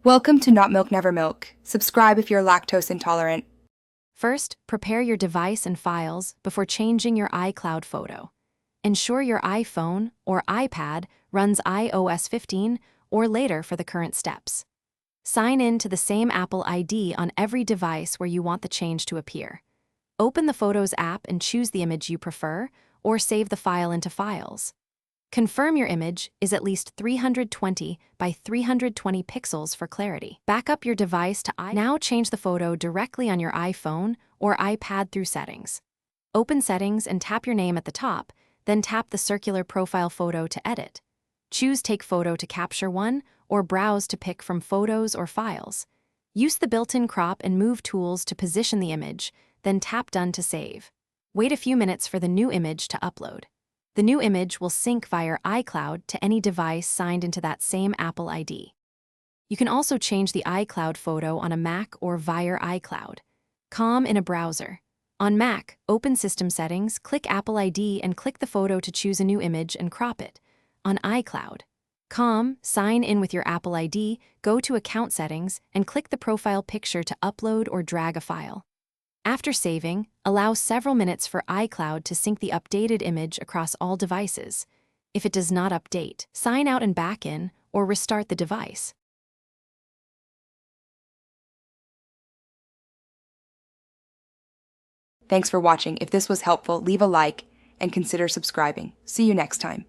Welcome to Not Milk Never Milk. Subscribe if you're lactose intolerant. First, prepare your device and files before changing your iCloud photo. Ensure your iPhone or iPad runs iOS 15 or later for the current steps. Sign in to the same Apple ID on every device where you want the change to appear. Open the Photos app and choose the image you prefer, or save the file into Files. Confirm your image is at least 320 by 320 pixels for clarity. Back up your device to Now change the photo directly on your iPhone or iPad through Settings. Open Settings and tap your name at the top, then tap the circular profile photo to edit. Choose Take Photo to capture one, or Browse to pick from photos or files. Use the built-in crop and move tools to position the image, then tap Done to save. Wait a few minutes for the new image to upload. The new image will sync via iCloud to any device signed into that same Apple ID. You can also change the iCloud photo on a Mac or via iCloud. In a browser. On Mac, open System Settings, click Apple ID and click the photo to choose a new image and crop it. On iCloud. Sign in with your Apple ID, go to Account Settings, and click the profile picture to upload or drag a file. After saving, allow several minutes for iCloud to sync the updated image across all devices. If it does not update, sign out and back in, or restart the device. Thanks for watching. If this was helpful, leave a like and consider subscribing. See you next time.